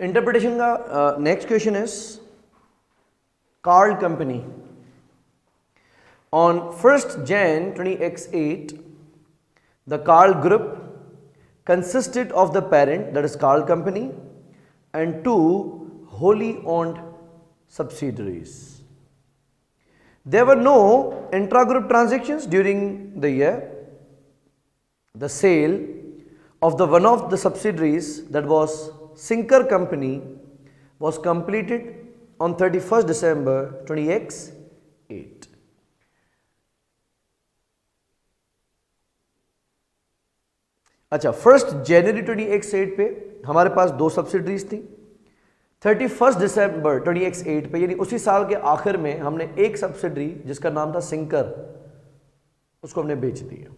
Interpretation का next question is Carl company on 1st Jan 20x8 the Carl group consisted of the parent, that is Carl company, and 2 wholly owned subsidiaries. There were no intra-group transactions during the year. The sale of the one of the subsidiaries, that was Sinker company, was completed on 31st December 20x8. अच्छा, 1st January 20x8 पे हमारे पास 2 subsidiaries थी। 31st December 20x8 पे यानी उसी साल के आखिर में हमने एक सब्सिडरी जिसका नाम था सिंकर, उसको हमने बेच दिया।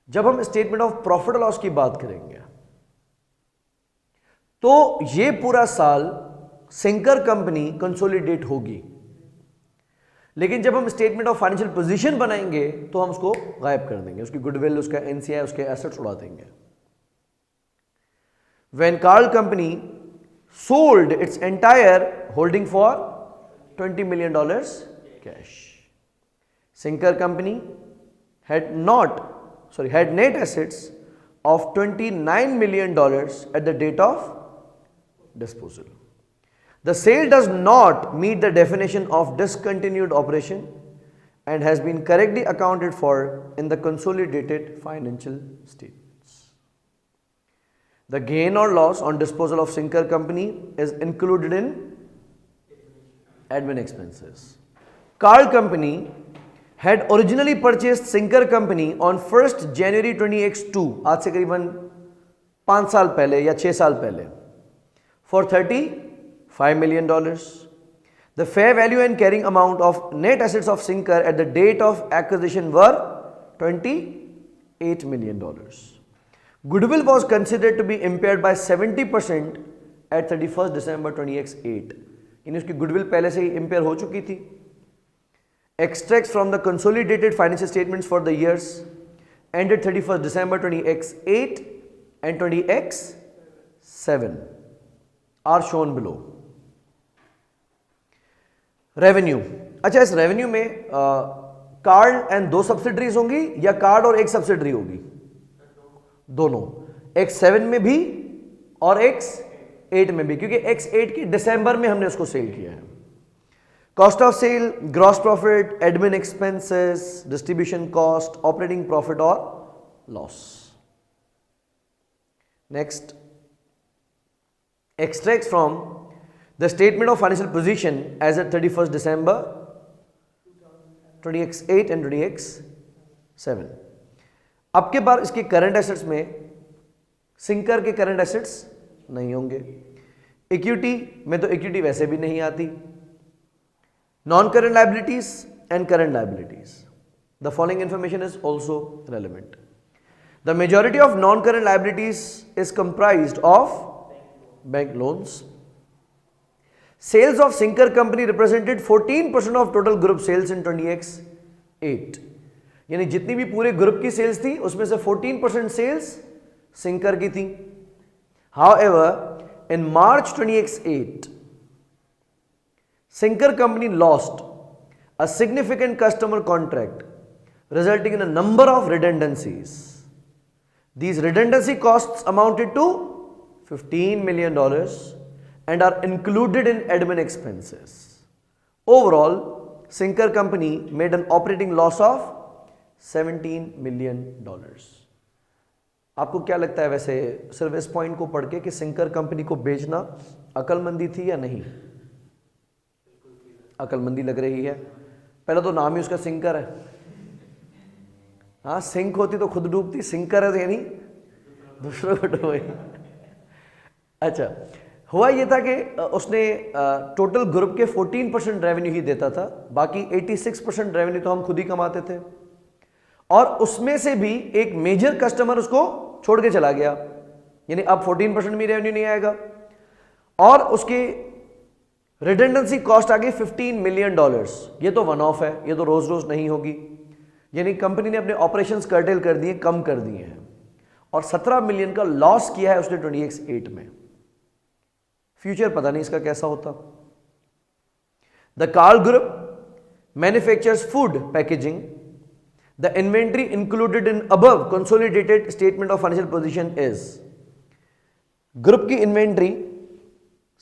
जब हम स्टेटमेंट ऑफ प्रॉफिट लॉस की बात करेंगे तो ये पूरा साल सिंकर कंपनी कंसोलिडेट होगी, लेकिन जब हम स्टेटमेंट ऑफ फाइनेंशियल पोजीशन बनाएंगे तो हम उसको गायब कर देंगे, उसकी गुडविल, उसका एनसीआई, उसके एसेट्स उड़ा देंगे। When Carl company sold its entire holding for $20 million cash, Sinker company had net assets of $29 million at the date of disposal. The sale does not meet the definition of discontinued operation and has been correctly accounted for in the consolidated financial statements. The gain or loss on disposal of Sinker company is included in admin expenses. Carl company had originally purchased Sinker company on 1st January 20x2, आज से करीबन 5 साल पहले या 6 साल पहले, for $35 million. The fair value and carrying amount of net assets of Sinker at the date of acquisition were $28 million. Goodwill was considered to be impaired by 70% at 31st December 20x8, यानी उसकी goodwill पहले से ही empire हो चुकी थी। Extracts from the consolidated financial statements for the years ended 31st December 20x8 and 20x7 are shown below. Revenue, अच्छा, इस revenue में कार्ड एंड 2 सब्सिडरीज होंगी या कार्ड और 1 सब्सिडरी होगी? दोनों, X7 में भी और X8 में भी, क्योंकि X8 की दिसंबर में हमने उसको सेल किया है। Cost of sale, gross profit, admin expenses, distribution cost, operating profit or loss. Next, extracts from the statement of financial position as at 31st December 20x8 and 20x7. अब के बार इसके करंट एसेट्स में sinker के current assets नहीं होंगे। Equity में तो equity वैसे भी नहीं आती। Non-current liabilities and current liabilities. The following information is also relevant. The majority of non-current liabilities is comprised of bank loans. Sales of Sinker company represented 14% of total group sales in 20x8. यानी जितनी भी पूरे group की sales थी उसमें से 14% sales sinker की थी। However, in March 20x8, Sinker company lost a significant customer contract, resulting in a number of redundancies. These redundancy costs amounted to $15 million and are included in admin expenses. Overall, Sinker company made an operating loss of $17 million. आपको क्या लगता है वैसे सिर्फ इस point को पढ़ के कि सिंकर कंपनी को बेचना अकलमंदी थी या नहीं? अकलमंदी लग रही है। पहले तो नाम ही उसका सिंकर है। हाँ, सिंक होती तो खुद डूबती, सिंकर है तो यानी दूसरों को डूबे। अच्छा, हुआ ये था कि उसने टोटल ग्रुप के 14% रेवेन्यू ही देता था, बाकी 86% रेवेन्यू तो हम खुद ही कमाते थे, और उसमें से भी एक मेजर कस्टमर उसको छोड़ के चला गया, यानी अब 14% भी रेवेन्यू नहीं आएगा, और उसकी रिडंडेंसी कॉस्ट आ गई $15 मिलियन। ये तो वन ऑफ है, ये तो रोज रोज नहीं होगी, यानी कंपनी ने अपने ऑपरेशंस कर्टेल कर दिए, कम कर दिए हैं, और 17 मिलियन का लॉस किया है उसने 20x8 में। फ्यूचर पता नहीं इसका कैसा होता। The Carl group manufactures food packaging. The inventory included in above consolidated statement of financial position is. Group की इन्वेंट्री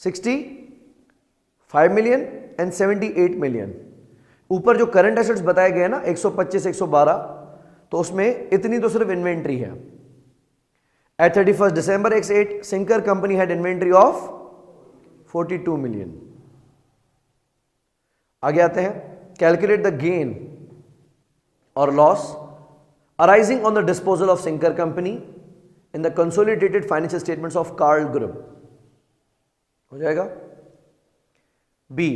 65 मिलियन एंड 78 मिलियन। ऊपर जो करंट एसेट्स बताए गए ना 125 112, तो उसमें इतनी तो सिर्फ इन्वेंट्री है। At 31 December X8 Sinker company had inventory of 42 million. आगे आते हैं, कैलकुलेट द गेन और loss arising on the disposal of sinker company in the consolidated financial statements of Carl group. हो जाएगा। B,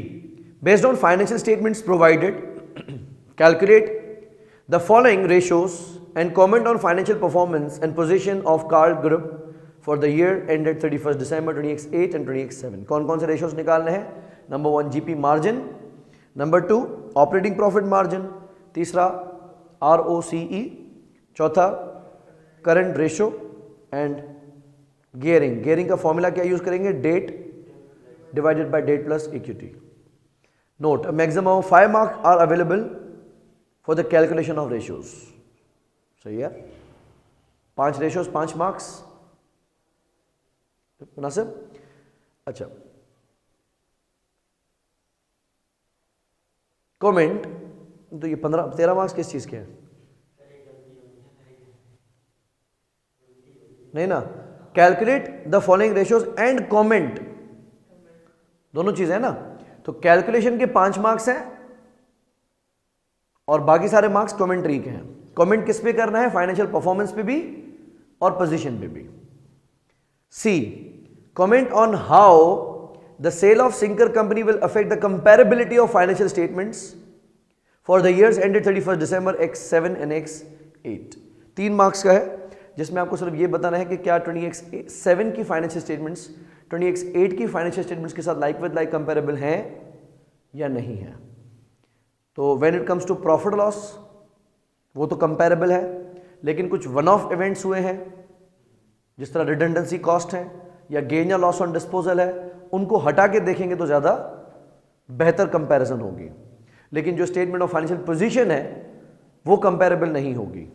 based on financial statements provided calculate the following ratios and comment on financial performance and position of Carl Group for the year ended 31st December 2008 and 2007। कौन कौन से ratios निकालने हैं? Number 1 GP margin, number 2 operating profit margin, तीसरा ROCE, चौथा current ratio and gearing. Gearing का formula क्या use करेंगे? Debt divided by debt plus equity. Note, maximum of 5 marks are available for the calculation of ratios. सही है, 5 ratios 5 marks, मुनासिब। अच्छा, comment तो ये 13 मार्क्स किस चीज के हैं? नहीं ना, calculate the following ratios and comment, दोनों चीजें है ना। तो कैलकुलेशन के 5 मार्क्स हैं और बाकी सारे मार्क्स कमेंट्री के हैं। कमेंट किस पे करना है? फाइनेंशियल परफॉर्मेंस पे भी और पोजीशन पे भी। See, comment on how the sale of sinker company will affect the comparability of financial statements for the years ended 31 December X7 and X8। 3 marks का है, जिसमें आपको सिर्फ ये बताना है कि क्या 20X7 की फाइनेंशियल स्टेटमेंट्स 20X8 की फाइनेंशियल स्टेटमेंट्स के साथ लाइक विद लाइक कंपेरेबल हैं या नहीं है। तो when it comes to profit loss वो तो कंपेरेबल है, लेकिन कुछ वन ऑफ इवेंट्स हुए हैं जिस तरह रिडंडेंसी कॉस्ट है या गेन या लॉस ऑन डिस्पोजल है, उनको हटा के देखेंगे तो ज्यादा बेहतर कंपैरिजन होगी। लेकिन जो स्टेटमेंट ऑफ फाइनेंशियल पोजीशन है वो कंपेरेबल नहीं होगी।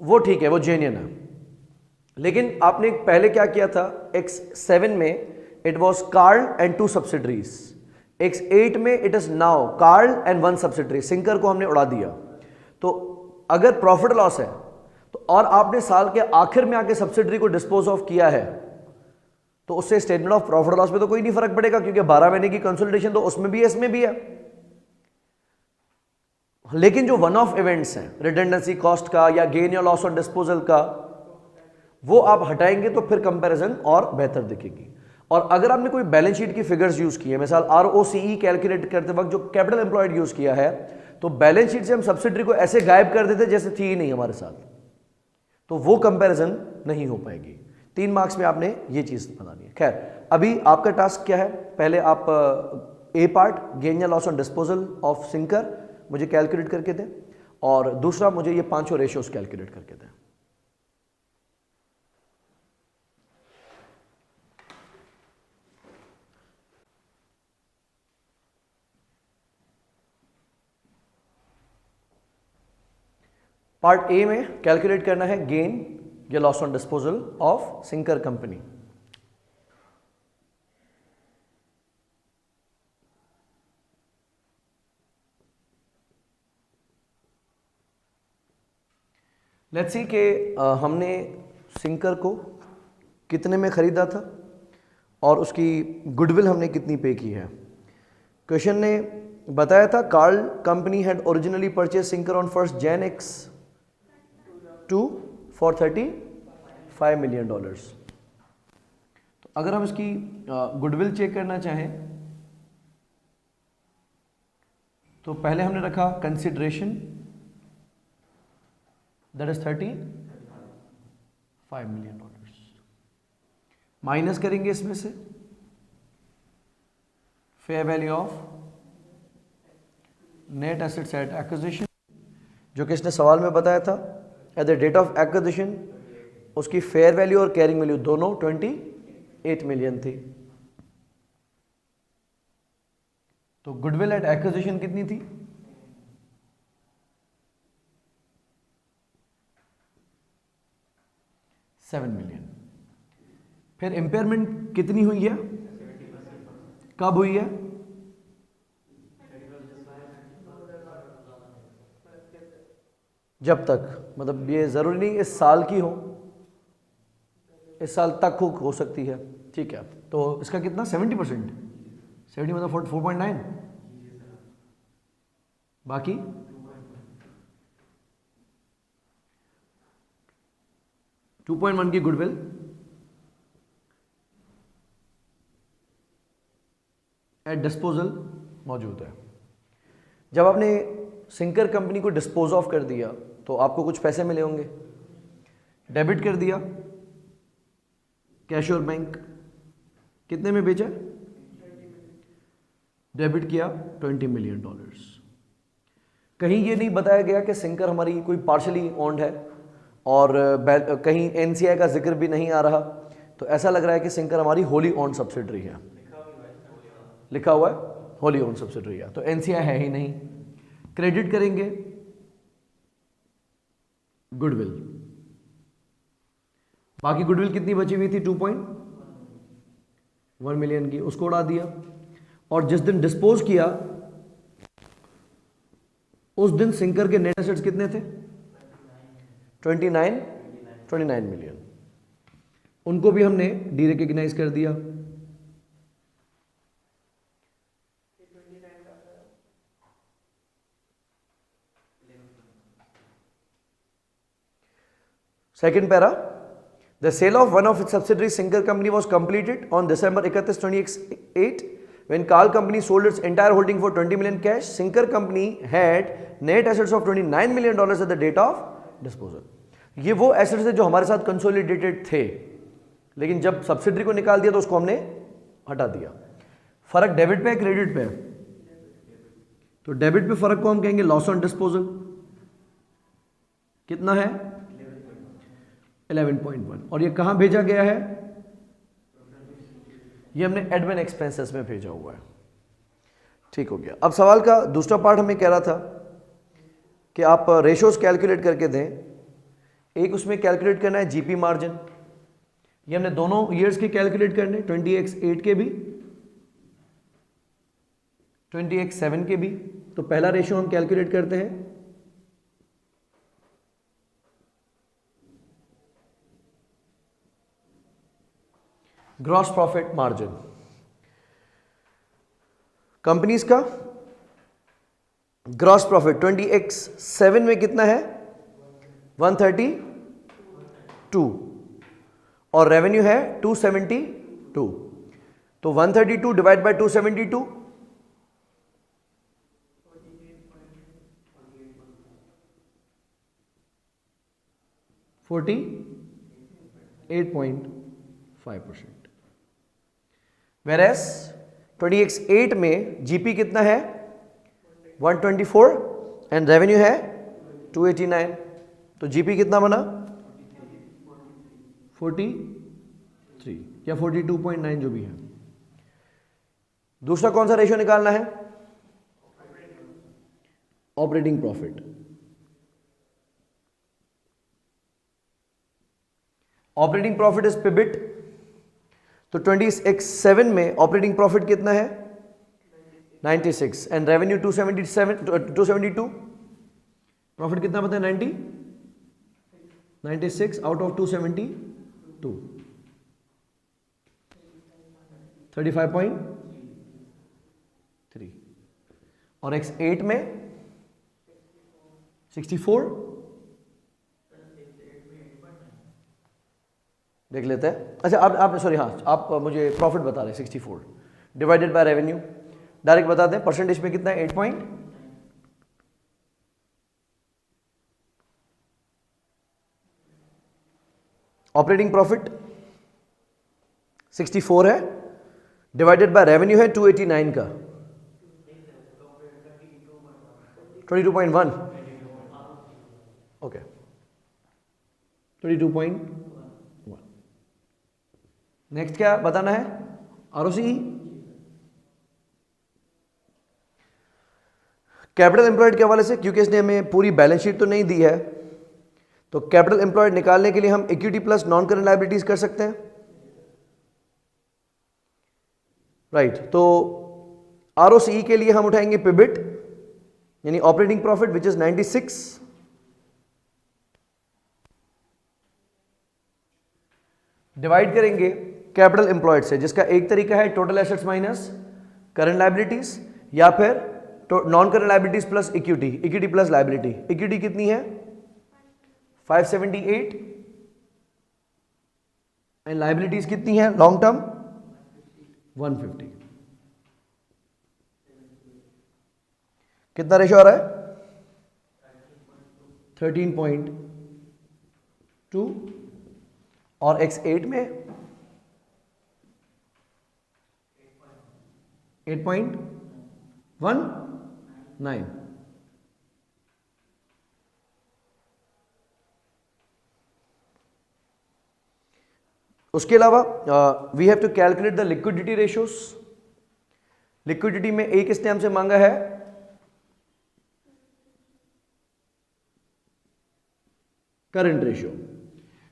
वो ठीक है, वो जेन्युइन है। लेकिन आपने पहले क्या किया था? X7 में it was Carl and 2 subsidiaries, X8 में it is now Carl and 1 subsidiary. Sinker को हमने उड़ा दिया। तो अगर प्रॉफिट लॉस है तो और आपने साल के आखिर में आके सब्सिडरी को डिस्पोज ऑफ किया है, तो उससे स्टेटमेंट ऑफ प्रॉफिट लॉस पे तो कोई नहीं फर्क पड़ेगा, क्योंकि 12 महीने की कंसोलिडेशन तो उसमें भी है इसमें भी है। लेकिन जो वन ऑफ इवेंट्स हैं, रिडंडेंसी कॉस्ट का या गेन या लॉस ऑन डिस्पोजल का, वो आप हटाएंगे तो फिर कंपैरिजन और बेहतर दिखेगी। और अगर आपने कोई बैलेंस शीट की फिगर्स यूज की है, मिसाल ROCE कैलकुलेट करते वक्त जो कैपिटल एम्प्लॉयड यूज किया है, तो बैलेंस शीट से हम सब्सिडरी को ऐसे गायब कर देते जैसे थी ही नहीं हमारे साथ, तो वो कंपैरिजन नहीं हो पाएगी। 3 मार्क्स में आपने ये चीज बतानी है। खैर, अभी आपका टास्क क्या है? पहले आप ए पार्ट गेन या loss on disposal of sinker मुझे कैलकुलेट करके दें, और दूसरा मुझे ये 5 रेशियोज कैलकुलेट करके दें। पार्ट ए में कैलकुलेट करना है गेन या loss on disposal of sinker company. Let's see कि हमने सिंकर को कितने में खरीदा था और उसकी गुडविल हमने कितनी पे की है। क्वेश्चन ने बताया था Carl company had originally purchase Sinker on 1 January X2 for $35 million. तो अगर हम इसकी गुडविल चेक करना चाहें तो पहले हमने रखा consideration, that is $35 million. Minus करेंगे इसमें से fair value of net assets at acquisition, जो कि इसने सवाल में बताया था at the date of acquisition उसकी फेयर वैल्यू और कैरिंग वैल्यू दोनों 20 8 मिलियन थी। तो गुडविल एट एक्विजिशन कितनी थी? 7 मिलियन। फिर इम्पेयरमेंट कितनी हुई है? कब हुई है? जब तक, मतलब ये जरूरी नहीं इस साल की हो, इस साल तक हो सकती है, ठीक है। तो इसका कितना? 70%। 70 मतलब 4.9। बाकी 2.1 की गुडविल एट डिस्पोजल मौजूद है। जब आपने सिंकर कंपनी को डिस्पोज ऑफ कर दिया तो आपको कुछ पैसे मिले होंगे। डेबिट कर दिया, कैश और बैंक कितने में बेचा? डेबिट किया $20 मिलियन। कहीं ये नहीं बताया गया कि सिंकर हमारी कोई पार्शली ओन्ड है, और कहीं एनसीआई का जिक्र भी नहीं आ रहा। तो ऐसा लग रहा है कि सिंकर हमारी होली ओन्ड सब्सिडरी है। लिखा हुआ है होली ओन्ड सब्सिडरी है, तो एनसीआई है ही नहीं। क्रेडिट करेंगे गुडविल, बाकी गुडविल कितनी बची हुई थी? 2.1 मिलियन की, उसको उड़ा दिया। और जिस दिन डिस्पोज किया उस दिन सिंकर के नेट एसेट्स कितने थे? 29 मिलियन। उनको भी हमने डीरिकॉग्नाइज कर दिया। Second para, the sale of one of its subsidiary Sinker company was completed on December 31, 2008 when Carl company sold its entire holding for 20 million cash. Sinker company had net assets of $29 million at the date of disposal. ये वो assets थे जो हमारे साथ consolidated थे, लेकिन जब subsidiary को निकाल दिया तो उसको हमने हटा दिया। फर्क डेबिट पे है क्रेडिट पे है? तो डेबिट पे फर्क को हम कहेंगे लॉस ऑन डिस्पोजल। कितना है? 11.1। और ये कहां भेजा गया है? ये हमने एडमिन एक्सपेंसेस में भेजा हुआ है। ठीक हो गया। अब सवाल का दूसरा पार्ट हमें कह रहा था कि आप रेशोज कैलकुलेट करके दें। एक उसमें कैलकुलेट करना है जीपी मार्जिन, ये हमने दोनों ईयर्स के कैलकुलेट करने, 20x8 के भी 20x7 के भी। तो पहला रेशो हम कैलकुलेट करते हैं, ग्रॉस प्रॉफिट मार्जिन कंपनीज का। ग्रॉस प्रॉफिट 20x7 में कितना है? 132 और रेवेन्यू है 272। तो 132 डिवाइड बाय 272 48.5%। वेरएस 20x8 में जीपी कितना है? 124 एंड रेवेन्यू है 289। तो जीपी कितना बना? 43 या 42.9 जो भी है। दूसरा कौन सा रेशियो निकालना है? Operating profit. Operating profit is PBIT. तो 20x7 में ऑपरेटिंग प्रॉफिट कितना है? 96 एंड रेवेन्यू 272। प्रॉफिट कितना बताया? 96 आउट ऑफ 272, 35.3। और x8 में 64 देख लेते हैं। अच्छा आप सॉरी, हाँ आप मुझे प्रॉफिट बता रहे हैं। 64 डिवाइडेड बाय रेवेन्यू, डायरेक्ट बता दें परसेंटेज में कितना है? 8 ऑपरेटिंग प्रॉफिट 64 है, डिवाइडेड बाय रेवेन्यू है 289 का 22.1। ओके 22.1। नेक्स्ट क्या बताना है? आरओसीई। कैपिटल एम्प्लॉयड के हवाले से, क्योंकि इसने हमें पूरी बैलेंस शीट तो नहीं दी है, तो कैपिटल एम्प्लॉयड निकालने के लिए हम equity plus non current liabilities कर सकते हैं, राइट। तो आरओसीई के लिए हम उठाएंगे पिबिट यानी operating profit which is 96, divide करेंगे कैपिटल एम्प्लॉयड से, जिसका एक तरीका है total assets minus current liabilities, या फिर non current liabilities plus equity, equity plus liability. Equity कितनी है? 578 एंड लायबिलिटीज कितनी है लॉन्ग टर्म? 150। कितना रेशो आ रहा है? 13.2 और x8 में 8.19। उसके अलावा we have to calculate the liquidity ratios. Liquidity में एक इसने हमसे मांगा है current ratio,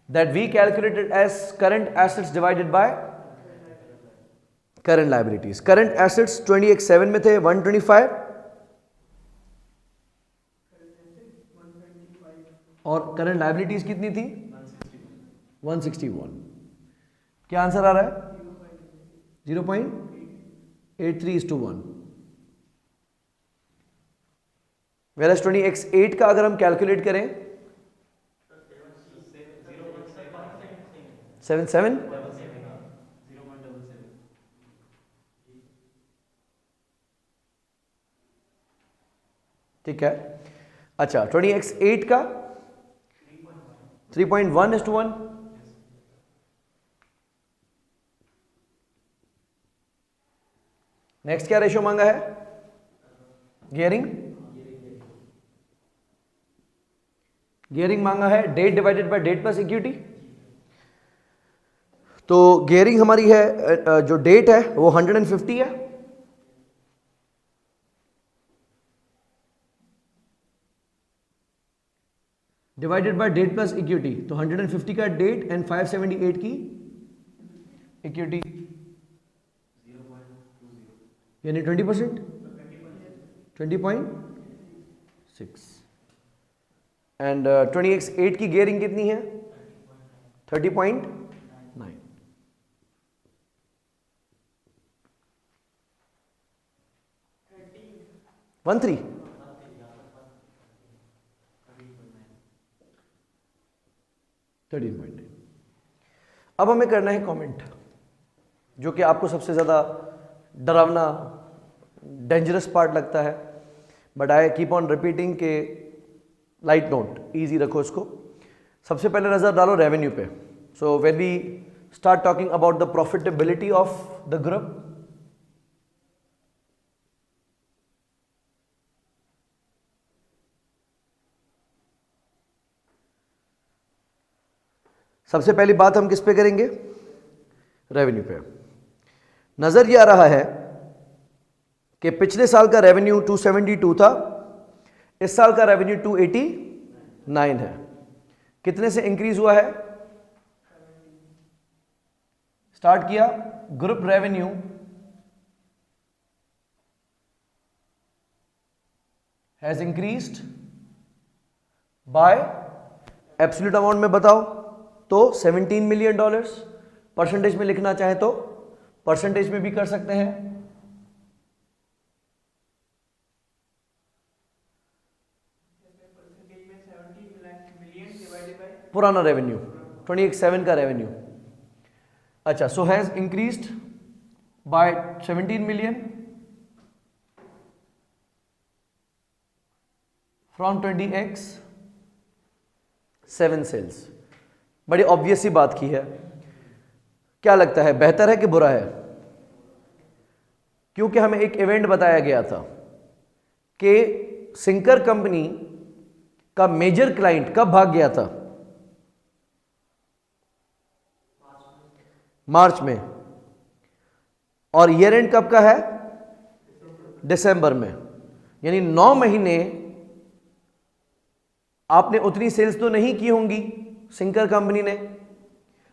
that we calculated as current assets divided by current liabilities. Current assets 20x7 में थे 125 और current liabilities कितनी थी? 161। क्या आंसर आ रहा है? 0.83:1। whereas 20x8 का अगर हम कैलकुलेट करें 77, ठीक है। अच्छा 20x8 का 3.1:1। नेक्स्ट क्या रेशियो मांगा है? गियरिंग। गियरिंग मांगा है debt divided by debt plus equity. तो गियरिंग हमारी है, जो डेट है वो 150 है, divided by debt plus equity. तो 150 का डेट एंड 578 की इक्विटी, यानी 20%, 20.6। एंड 20x8 की गियरिंग कितनी है? 30.9। 13। अब हमें करना है कमेंट, जो कि आपको सबसे ज़्यादा डरावना डेंजरस पार्ट लगता है, but I keep on repeating के लाइट नोट, इजी रखो इसको। सबसे पहले नज़र डालो रेवेन्यू पे। So when we start talking about the profitability of the group, सबसे पहली बात हम किस पे करेंगे? रेवेन्यू पे। नजर ये आ रहा है कि पिछले साल का रेवेन्यू 272 था, इस साल का रेवेन्यू 289 है। कितने से इंक्रीज हुआ है? स्टार्ट किया, group revenue has increased bye absolute amount में बताओ तो $17 मिलियन। परसेंटेज में लिखना चाहे तो परसेंटेज में भी कर सकते हैं। पुराना रेवेन्यू 20x7 का रेवेन्यू। अच्छा, so has increased by 17 million from 20x7 sales. बड़ी ऑब्वियस सी बात की है। क्या लगता है, बेहतर है कि बुरा है? क्योंकि हमें एक इवेंट बताया गया था कि सिंकर कंपनी का मेजर क्लाइंट कब भाग गया था? मार्च में, और ईयर एंड कब का है? दिसंबर में। यानी 9 महीने आपने उतनी सेल्स तो नहीं की होंगी सिंकर कंपनी ने।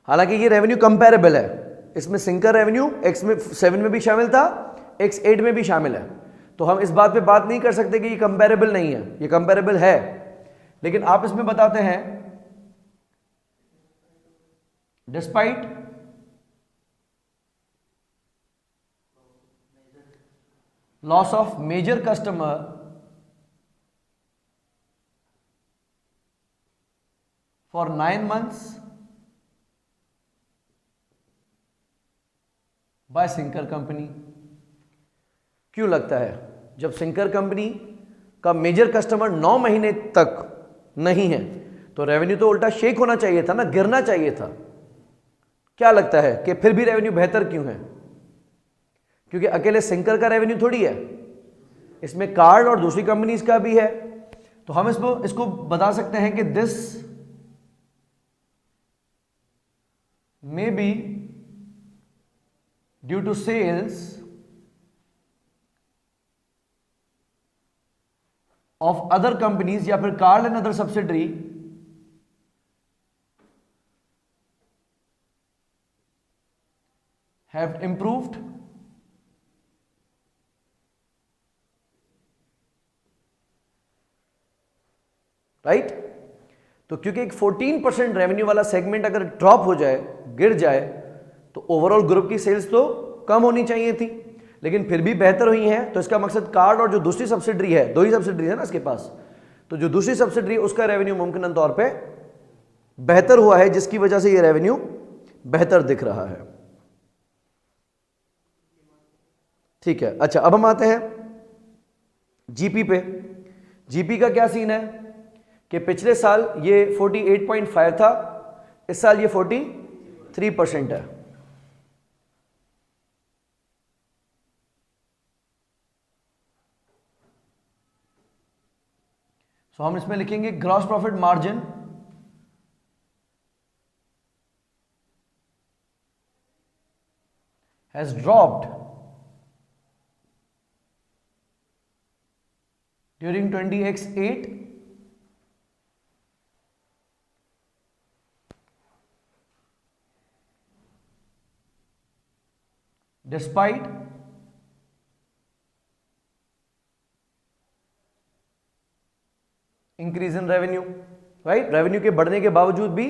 हालांकि ये रेवेन्यू कंपैरेबल है, इसमें सिंकर रेवेन्यू X7 में भी शामिल था, X8 में भी शामिल है, तो हम इस बात पे बात नहीं कर सकते कि ये कंपैरेबल नहीं है, ये कंपैरेबल है। लेकिन आप इसमें बताते हैं despite loss of major customer for 9 months by Sinker company. क्यों लगता है? जब सिंकर कंपनी का मेजर कस्टमर 9 महीने तक नहीं है तो रेवेन्यू तो उल्टा शेक होना चाहिए था ना, गिरना चाहिए था। क्या लगता है कि फिर भी रेवेन्यू बेहतर क्यों है? क्योंकि अकेले सिंकर का रेवेन्यू थोड़ी है, इसमें कार्ड और दूसरी कंपनीज का भी है। तो हम इसको बता सकते हैं कि this may be due to sales of other companies, या फिर card and other subsidiary have improved right. तो क्योंकि एक 14% रेवेन्यू वाला सेगमेंट अगर ड्रॉप हो जाए, गिर जाए, तो ओवरऑल ग्रुप की सेल्स तो कम होनी चाहिए थी, लेकिन फिर भी बेहतर हुई है। तो इसका मकसद कार्ड और जो दूसरी सब्सिडरी है, 2 ही सब्सिडरी है ना इसके पास, तो जो दूसरी सब्सिडरी उसका रेवेन्यू मुमकिन तौर पे बेहतर हुआ है, जिसकी वजह से ये रेवेन्यू बेहतर दिख रहा है। ठीक है, अच्छा अब हम आते हैं जीपी पे। जीपी का क्या सीन है कि पिछले साल ये 48.5 था, इस साल ये 43% है। सो हम इसमें लिखेंगे gross profit margin has dropped during 20X8 despite increase in revenue. Right, revenue के बढ़ने के बावजूद भी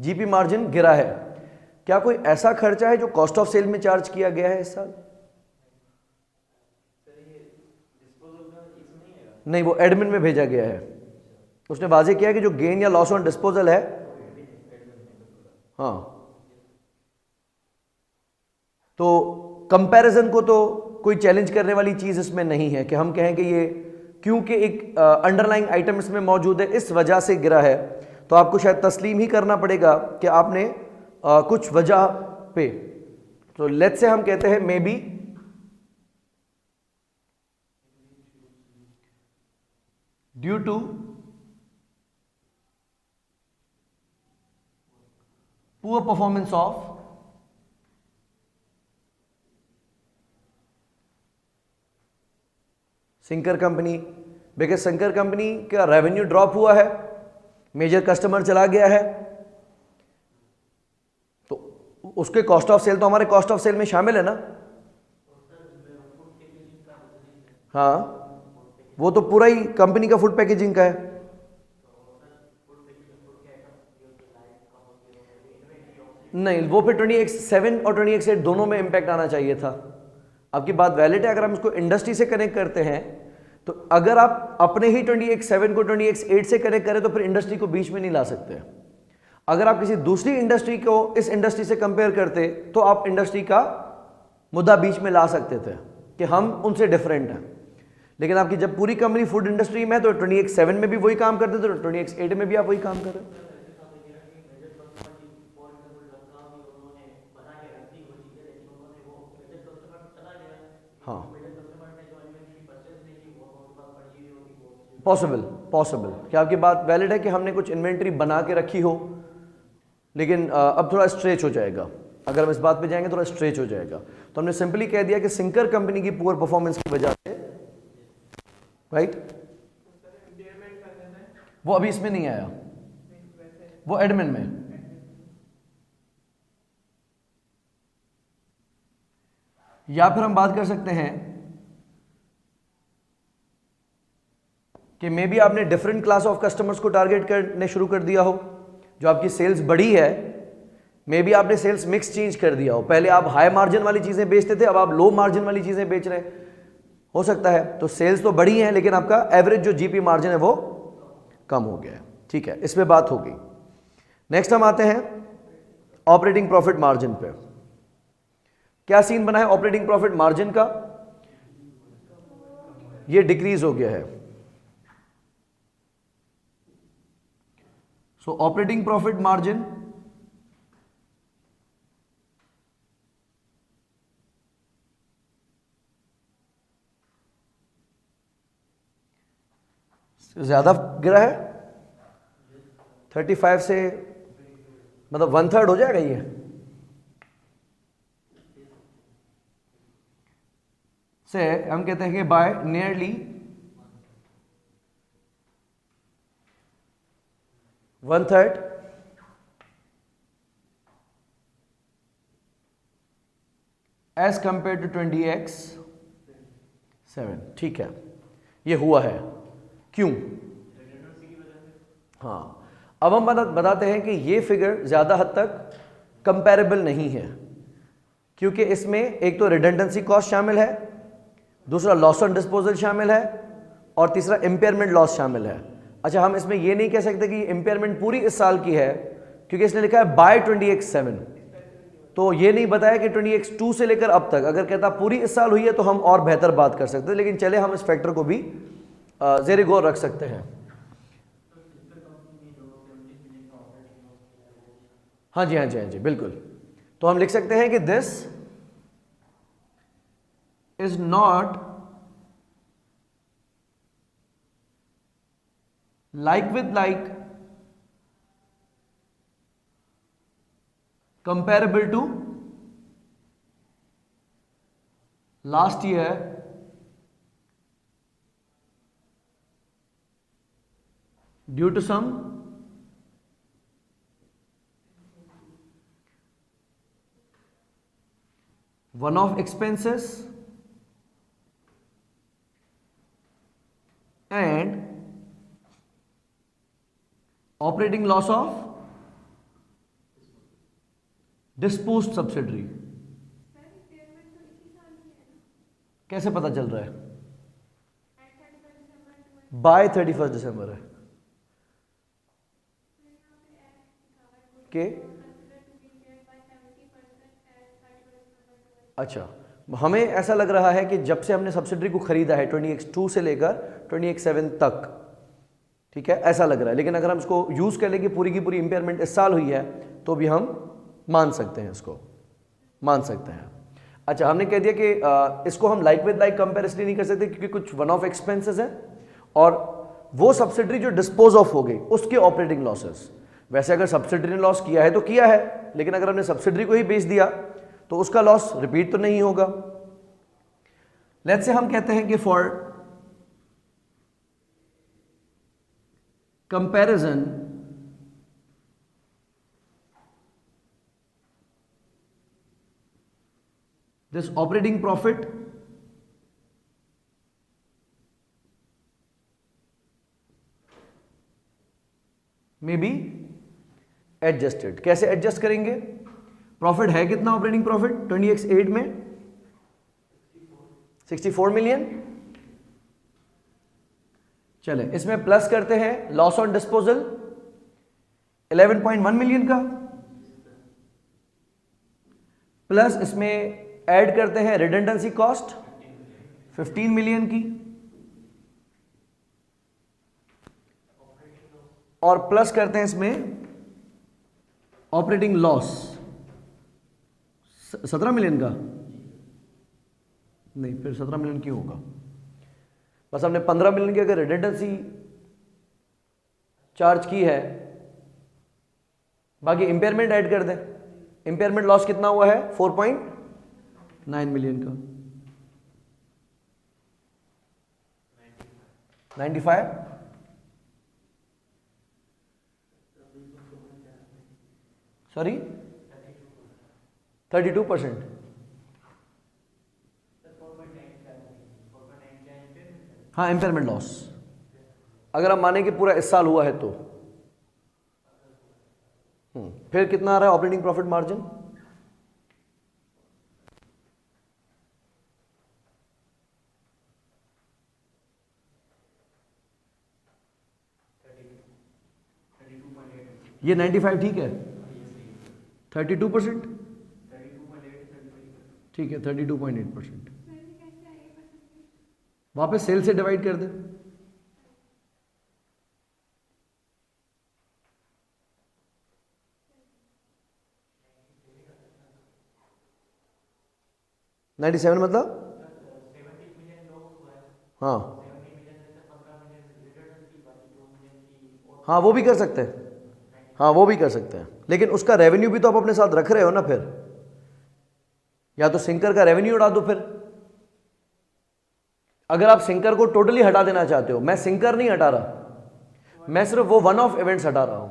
जीपी मार्जिन गिरा है। क्या कोई ऐसा खर्चा है जो कॉस्ट ऑफ सेल में चार्ज किया गया है इस साल? नहीं, वो एडमिन में भेजा गया है। उसने वाजे किया कि जो गेन या लॉस ऑन डिस्पोजल है, हाँ, तो कंपैरिजन को तो कोई चैलेंज करने वाली चीज इसमें नहीं है कि हम कहें कि ये क्योंकि एक अंडरलाइंग आइटम इसमें मौजूद है इस वजह से गिरा है। तो आपको शायद तस्लीम ही करना पड़ेगा कि आपने कुछ वजह पे, तो लेट्स से हम कहते हैं may be due to poor performance of sinker company, because Sinker company का रेवेन्यू ड्रॉप हुआ है, मेजर कस्टमर चला गया है, तो उसके कॉस्ट ऑफ सेल तो हमारे कॉस्ट ऑफ सेल में शामिल है ना। हाँ, वो तो पूरा ही कंपनी का फूड पैकेजिंग का है। नहीं, वो फिर 20X7 और 20X8 दोनों में इंपैक्ट आना चाहिए था। आपकी बात वैलिड है। अगर हम इसको इंडस्ट्री से कनेक्ट करते हैं, तो अगर आप अपने ही 20X7 को 20X8 से कनेक्ट करें तो फिर इंडस्ट्री को बीच में नहीं ला सकते। अगर आप किसी दूसरी इंडस्ट्री को इस इंडस्ट्री से कंपेयर करते तो आप इंडस्ट्री का मुद्दा बीच में ला सकते थे कि हम उनसे डिफरेंट हैं। लेकिन आपकी जब पूरी कंपनी फूड इंडस्ट्री में है तो 20X7 में भी वही काम करते थे, तो 20X8 में भी आप वही काम कर रहे हैं। हाँ, पॉसिबल क्या आपकी बात वैलिड है कि हमने कुछ इन्वेंट्री बना के रखी हो, लेकिन अब थोड़ा स्ट्रेच हो जाएगा। अगर हम इस बात पे जाएंगे थोड़ा स्ट्रेच हो जाएगा। तो हमने सिंपली कह दिया कि सिंकर कंपनी की पुअर परफॉर्मेंस की वजह से, राइट, वो अभी इसमें नहीं आया, वो एडमिन में। या फिर हम बात कर सकते हैं कि मे बी आपने डिफरेंट क्लास ऑफ कस्टमर्स को टारगेट करने शुरू कर दिया हो, जो आपकी सेल्स बढ़ी है, मे बी आपने सेल्स मिक्स चेंज कर दिया हो, पहले आप हाई मार्जिन वाली चीजें बेचते थे, अब आप लो मार्जिन वाली चीजें बेच रहे हैं, हो सकता है। तो सेल्स तो बढ़ी है लेकिन आपका एवरेज जो जीपी मार्जिन है वो कम हो गया है, ठीक है, इसमें बात होगी। नेक्स्ट हम आते हैं ऑपरेटिंग प्रॉफिट मार्जिन पे। क्या सीन बना है ऑपरेटिंग प्रॉफिट मार्जिन का? ये डिक्रीज हो गया है। सो ऑपरेटिंग प्रॉफिट मार्जिन ज्यादा गिरा है, 35 से, मतलब 1/3 हो जाएगा ये से। हम कहते हैं कि by nearly 1/3 as compare to 20x7, ठीक है, ये हुआ है। क्यों? हाँ, अब हम बताते हैं कि ये फिगर ज्यादा हद तक कंपैरेबल नहीं है, क्योंकि इसमें एक तो रिडंडेंसी कॉस्ट शामिल है, दूसरा लॉस ऑन डिस्पोजल शामिल है, और तीसरा इंपेयरमेंट लॉस शामिल है। अच्छा, हम इसमें ये नहीं कह सकते कि इंपेयरमेंट पूरी इस साल की है, क्योंकि इसने लिखा है बाय 20x7, तो ये नहीं बताया कि 20x2 से लेकर अब तक। अगर कहता पूरी इस साल हुई है तो हम और बेहतर बात कर सकते हैं, लेकिन चले हम इस फैक्टर को भी ज़ेर गौर रख सकते हैं। हाँ जी, हाँ जी, हाँ जी, बिल्कुल। तो हम लिख सकते हैं कि this is not like with like comparable to last year due to some one-off expenses and operating loss of disposed subsidiary। कैसे पता चल रहा है? बाय 31 दिसंबर है के। अच्छा, हमें ऐसा लग रहा है कि जब से हमने सब्सिडरी को खरीदा है 20x2 से लेकर 20x7 तक, ठीक है, ऐसा लग रहा है। लेकिन अगर हम इसको यूज कर लेंगे पूरी की पूरी इंपेयरमेंट इस साल हुई है तो भी हम मान सकते हैं, इसको मान सकते हैं। अच्छा, हमने कह दिया कि इसको हम लाइक विद लाइक कंपेयर इसलिए नहीं कर सकते क्योंकि कुछ वन ऑफ एक्सपेंसेस हैं और वो सब्सिडरी जो डिस्पोज ऑफ हो गई उसके ऑपरेटिंग लॉसेस। वैसे अगर सब्सिडरी ने लॉस किया है तो किया है, लेकिन अगर हमने सब्सिडरी को ही बेच दिया तो उसका लॉस रिपीट तो नहीं होगा। लेट्स से हम कहते हैं कि for comparison this operating profit may be adjusted. कैसे एडजस्ट करेंगे? प्रॉफिट है कितना ऑपरेटिंग प्रॉफिट 20x8 में? 64 मिलियन। चले इसमें प्लस करते हैं लॉस ऑन डिस्पोजल 11.1 मिलियन का, प्लस इसमें ऐड करते हैं रिडंडेंसी कॉस्ट 15 मिलियन की, और प्लस करते हैं इसमें ऑपरेटिंग लॉस 17 मिलियन का। नहीं, फिर 17 मिलियन क्यों होगा? बस हमने 15 मिलियन की अगर रिडंडेंसी चार्ज की है, बाकी इंपेयरमेंट ऐड कर दें इंपेयरमेंट लॉस कितना हुआ है? 4.9 मिलियन का। 95 सॉरी 32%। हाँ, इंपेयरमेंट लॉस अगर हम माने कि पूरा इस साल हुआ है तो फिर कितना आ रहा है ऑपरेटिंग प्रॉफिट मार्जिन? ये 95 ठीक है, 32% ठीक है, 32.8%। वापस सेल से डिवाइड कर दे। $97 मतलब हाँ हाँ वो भी कर सकते हैं, हाँ वो भी कर सकते हैं, लेकिन उसका रेवेन्यू भी तो आप अपने साथ रख रहे हो ना। फिर या तो सिंकर का रेवेन्यू उड़ा दो। फिर अगर आप सिंकर को टोटली हटा देना चाहते हो, मैं सिंकर नहीं हटा रहा, मैं सिर्फ वो वन ऑफ इवेंट्स हटा रहा हूं,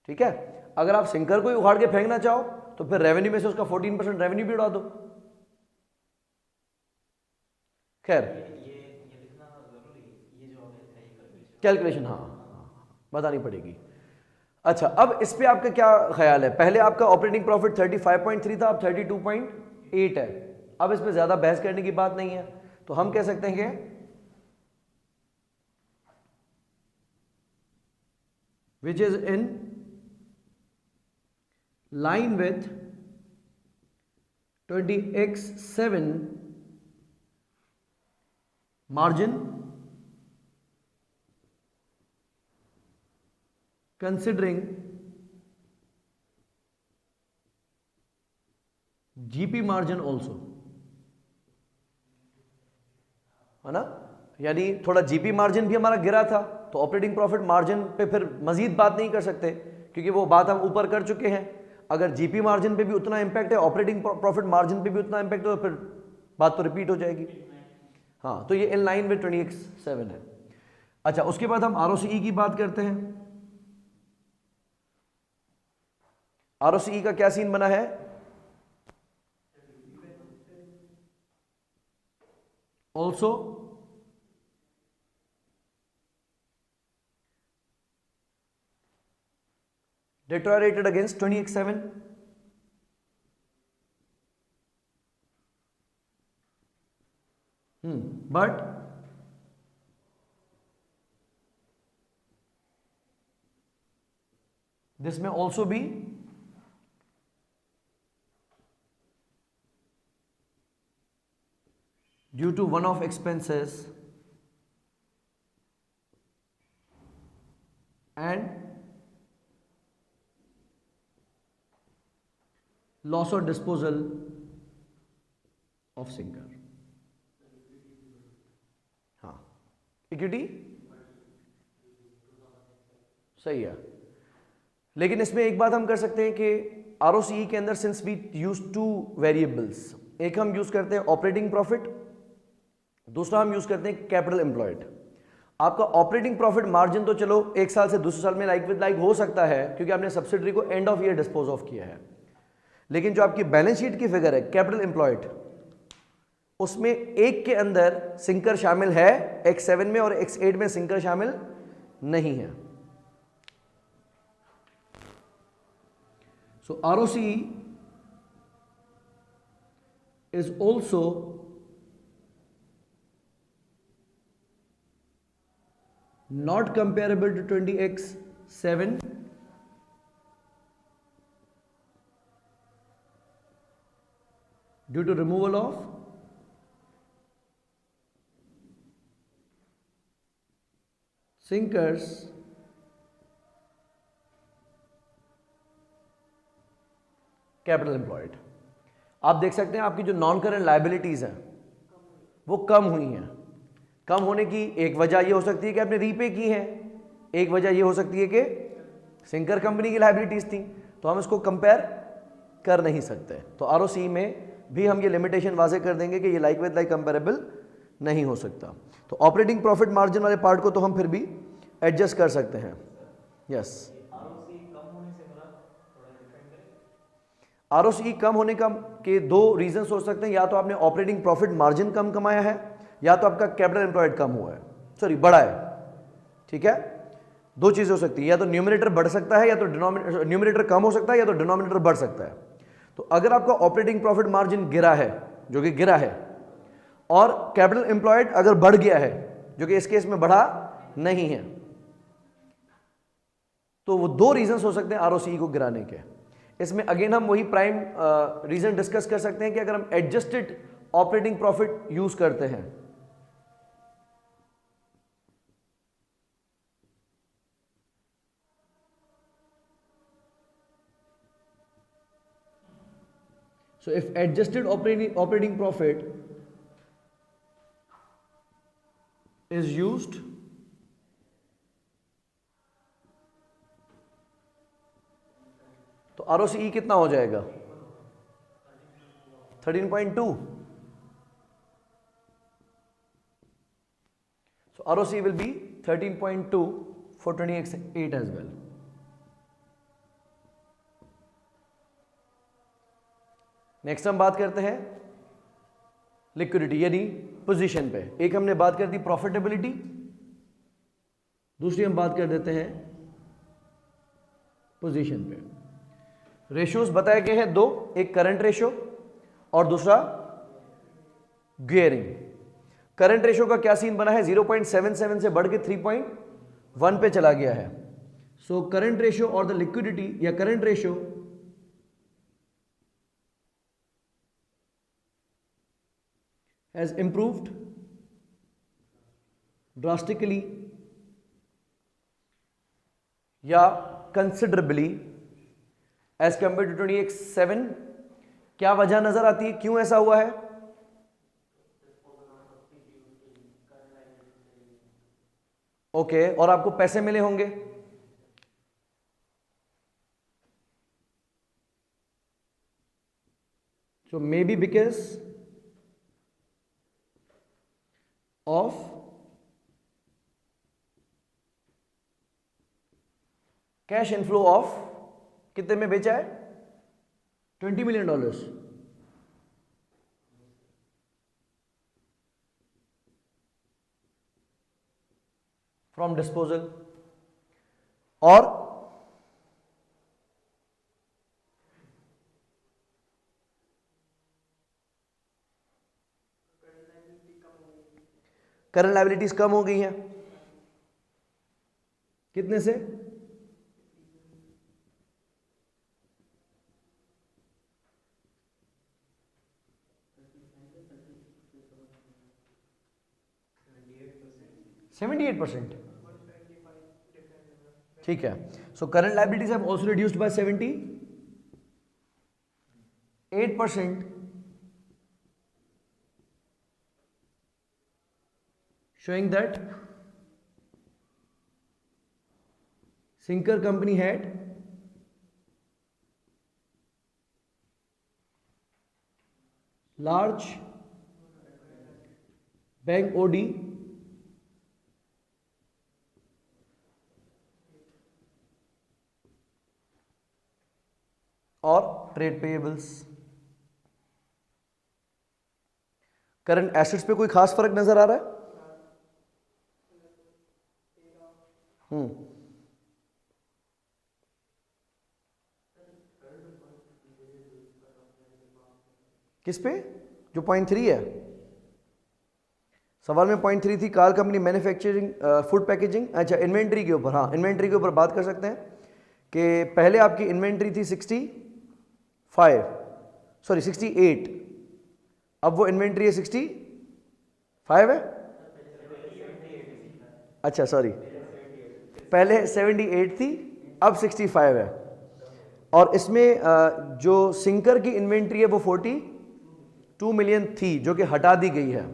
ठीक है। अगर आप सिंकर को ही उखाड़ के फेंकना चाहो तो फिर रेवेन्यू में से उसका 14% रेवेन्यू भी उड़ा दो। खैर कैलकुलेशन हाँ बतानी पड़ेगी। अच्छा, अब इस पे आपका क्या ख्याल है? पहले आपका ऑपरेटिंग प्रॉफिट 35.3 था, अब 32.8 है। अब इस पे ज्यादा बहस करने की बात नहीं है, तो हम कह सकते हैं कि which is in line with 20x7 margin considering GP margin also, है ना। यानी थोड़ा जीपी मार्जिन भी हमारा गिरा था, तो ऑपरेटिंग प्रॉफिट मार्जिन पे फिर मजीद बात नहीं कर सकते क्योंकि वो बात हम ऊपर कर चुके हैं। अगर जीपी मार्जिन पे भी उतना इंपैक्ट है, ऑपरेटिंग प्रॉफिट मार्जिन पे भी उतना इंपैक्ट है, तो फिर बात तो रिपीट हो जाएगी। हाँ, तो ये इन लाइन विद 20x7 है। अच्छा, उसके बाद हम आरओसीई की बात करते हैं। आरओसीई का क्या सीन बना है? Also deteriorated against 20x7. But this may also be due to one-off expenses and loss or disposal of sinker. हाँ, इक्विटी सही है, लेकिन इसमें एक बात हम कर सकते हैं कि आरओसीई के अंदर since we use two variables, एक हम यूज करते हैं ऑपरेटिंग प्रॉफिट, दूसरा हम यूज करते हैं कैपिटल एम्प्लॉयड। आपका ऑपरेटिंग प्रॉफिट मार्जिन तो चलो एक साल से दूसरे साल में लाइक विद लाइक हो सकता है क्योंकि आपने सब्सिडरी को end of year dispose of किया है, लेकिन जो आपकी बैलेंस शीट की फिगर है कैपिटल एम्प्लॉयड, उसमें एक के अंदर सिंकर शामिल है X7 में और X8 में सिंकर शामिल नहीं है। सो ROCE is also not comparable to 20x7 due to removal of sinkers capital employed. आप देख सकते हैं आपकी जो नॉन करेंट लायबिलिटीज हैं वो कम हुई हैं। कम होने की एक वजह ये हो सकती है कि आपने रीपे की है, एक वजह ये हो सकती है कि सिंकर कंपनी की लायबिलिटीज थी। तो हम इसको कंपेयर कर नहीं सकते। तो आरओसी में भी हम ये लिमिटेशन वाजे कर देंगे कि ये लाइक विद लाइक कंपेरेबल नहीं हो सकता। तो ऑपरेटिंग प्रॉफिट मार्जिन वाले पार्ट को तो हम फिर भी एडजस्ट कर सकते हैं। यस, आरओसी कम होने का के दो रीजंस हो सकते हैं, या तो आपने ऑपरेटिंग प्रॉफिट मार्जिन कम कमाया है, या तो आपका कैपिटल एम्प्लॉयड कम हुआ है, सॉरी बढ़ा है। ठीक है, दो चीजें हो सकती है, या तो न्यूमरेटर बढ़ सकता है, या तो न्यूमरेटर कम हो सकता है, या तो डिनोमिनेटर बढ़ सकता है। तो अगर आपका ऑपरेटिंग प्रॉफिट मार्जिन गिरा है, जो कि गिरा है, और कैपिटल एम्प्लॉयड अगर बढ़ गया है, जो कि इस केस में बढ़ा नहीं है, तो वो दो रीजंस हो सकते हैं आरओसी को गिराने के। इसमें अगेन हम वही प्राइम रीजन डिस्कस कर सकते हैं कि अगर हम एडजस्टेड ऑपरेटिंग प्रॉफिट यूज करते हैं, so if adjusted operating profit is used तो आरओसीई कितना हो जाएगा? 13.2। so ROCE will be 13.2 for 2028 as well. Next हम बात करते हैं लिक्विडिटी यानी पोजीशन पे। एक हमने बात कर दी प्रॉफिटेबिलिटी, दूसरी हम बात कर देते हैं पोजीशन पे। रेशियोज बताए गए हैं दो, एक करंट रेशियो और दूसरा गियरिंग। करंट रेशियो का क्या सीन बना है? 0.77 से बढ़ के 3.1 पे चला गया है। सो करंट रेशियो और द लिक्विडिटी या current ratio has improved drastically या considerably as compared to 2027। क्या वजह नजर आती है, क्यों ऐसा हुआ है? ओके, और आपको पैसे मिले होंगे, so maybe because of cash inflow of कितने में बेचा है? $20 मिलियन फ्रॉम डिस्पोजल। और करंट लायबिलिटीज कम हो गई हैं, कितने से? %78। ठीक है, so current liabilities have also reduced by 78%, showing that Sinker company had large bank OD और ट्रेड पेएबल्स। करंट एसेट्स पे कोई खास फर्क नजर आ रहा है? किस पे? जो 0.3 है। सवाल में 0.3 थी। Car company manufacturing food packaging. अच्छा, इन्वेंट्री के ऊपर, हाँ इन्वेंट्री के ऊपर बात कर सकते हैं कि पहले आपकी इन्वेंट्री थी 68, अब वो इन्वेंट्री है 65 है। अच्छा सॉरी, पहले 78 थी, अब 65 है। और इसमें जो सिंकर की इन्वेंट्री है वो 42 मिलियन थी, जो कि हटा दी गई है।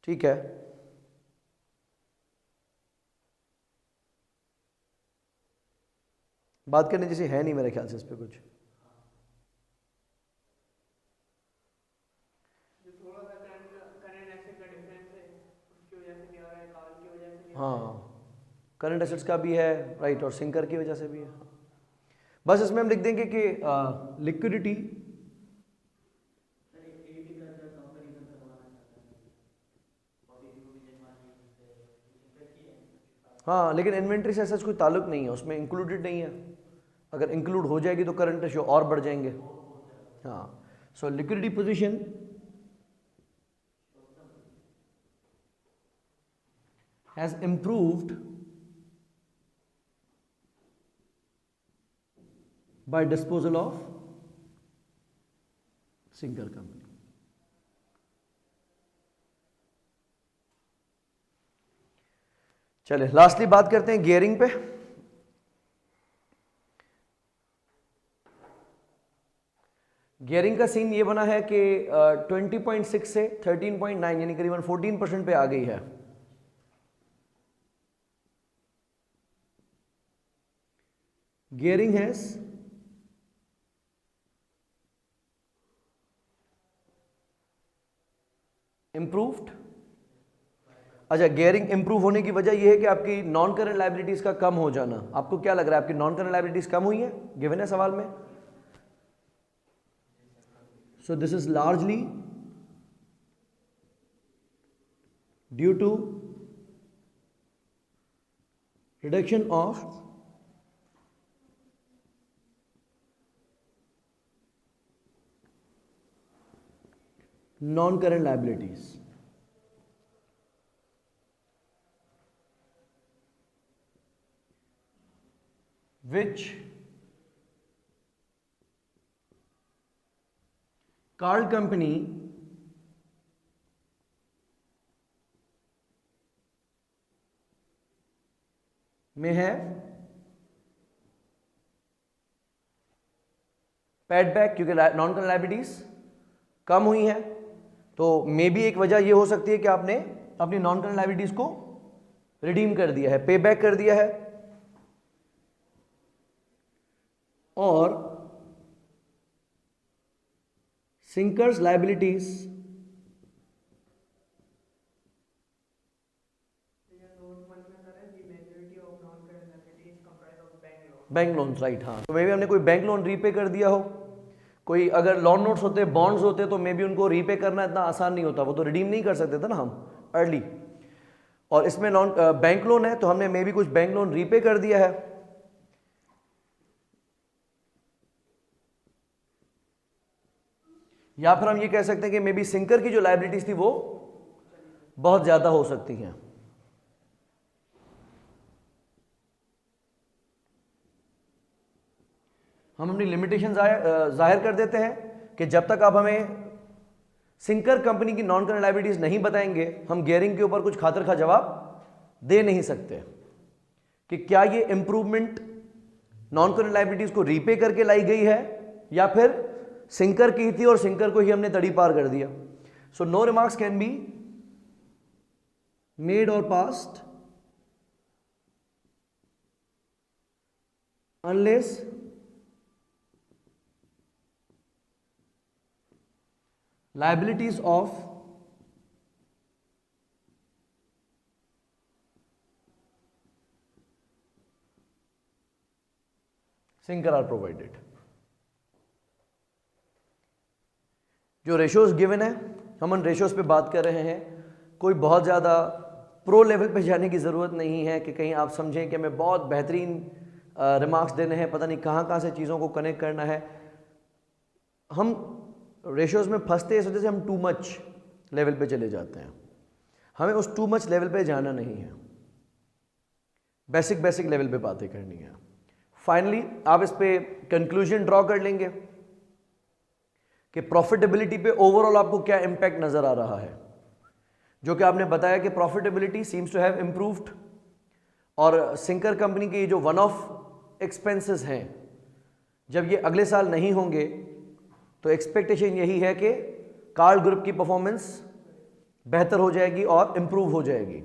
ठीक है, बात करने जैसी है नहीं मेरे ख्याल से इस पे कुछ। हाँ, करंट एसेट्स का भी है, राइट, और सिंकर की वजह से भी है। बस इसमें हम लिख देंगे कि लिक्विडिटी हाँ, लेकिन इन्वेंट्री से ऐसा कोई ताल्लुक नहीं है, उसमें इंक्लूडेड नहीं है। अगर इंक्लूड हो जाएगी तो करंट रेशियो और बढ़ जाएंगे। हाँ, so liquidity position has improved by disposal of Singer company. चले लास्टली बात करते हैं गियरिंग पे। गियरिंग का सीन ये बना है कि 20.6 से 13.9 यानी करीबन 14% पे आ गई है। Gearing has improved। अच्छा, गियरिंग इंप्रूव होने की वजह यह है कि आपकी नॉन करंट लायबिलिटीज का कम हो जाना। आपको क्या लग रहा है, आपकी नॉन करंट लायबिलिटीज कम हुई है गिवन है सवाल में? So this is largely due to reduction of non-current liabilities, which card company may have paid back, क्योंकि नॉन करंट लायबिलिटीज कम हुई है। तो मे बी एक वजह यह हो सकती है कि आपने अपनी नॉन करंट लायबिलिटीज को रिडीम कर दिया है, पे बैक कर दिया है, और सिंकर्स लायबिलिटीज बैंक लोन्स, राइट। हाँ, तो मे बी हमने कोई बैंक लोन रीपे कर दिया हो, कोई अगर लॉन नोट्स होते, बॉन्ड्स होते, तो मे बी उनको रीपे करना इतना आसान नहीं होता, वो तो रिडीम नहीं कर सकते थे ना हम अर्ली। और इसमें नॉन बैंक लोन है तो हमने मे बी कुछ बैंक लोन रीपे कर दिया है। या फिर हम ये कह सकते हैं कि मे बी सिंकर की जो लायबिलिटीज थी वो बहुत ज्यादा हो सकती हैं। हम अपनी लिमिटेशन जाहिर कर देते हैं कि जब तक आप हमें सिंकर कंपनी की नॉन करंट लायबिलिटीज नहीं बताएंगे, हम गियरिंग के ऊपर कुछ खातर खा जवाब दे नहीं सकते कि क्या ये इंप्रूवमेंट नॉन करंट लायबिलिटीज को रीपे करके लाई गई है या फिर सिंकर की थी और सिंकर को ही हमने तड़ी पार कर दिया। So no remarks can be made or passed unless liabilities of sinker are provided। जो रेशियोज गिवन है, हम उन रेशियोज पे बात कर रहे हैं। कोई बहुत ज़्यादा प्रो लेवल पे जाने की ज़रूरत नहीं है कि कहीं आप समझें कि हमें बहुत बेहतरीन रिमार्क्स देने हैं, पता नहीं कहाँ से चीज़ों को कनेक्ट करना है। हम रेशियोज में फंसते इस वजह से हम टू मच लेवल पे चले जाते हैं। हमें उस टू मच लेवल पे जाना नहीं है, बेसिक लेवल पे बातें करनी है। फाइनली आप इस पे कंक्लूजन ड्रॉ कर लेंगे कि प्रॉफिटेबिलिटी पे ओवरऑल आपको क्या इंपैक्ट नजर आ रहा है। जो कि आपने बताया कि profitability seems to have improved, और सिंकर कंपनी के जो वन ऑफ एक्सपेंसेस हैं, जब ये अगले साल नहीं होंगे तो एक्सपेक्टेशन यही है कि कार्ल ग्रुप की परफॉर्मेंस बेहतर हो जाएगी और इंप्रूव हो जाएगी।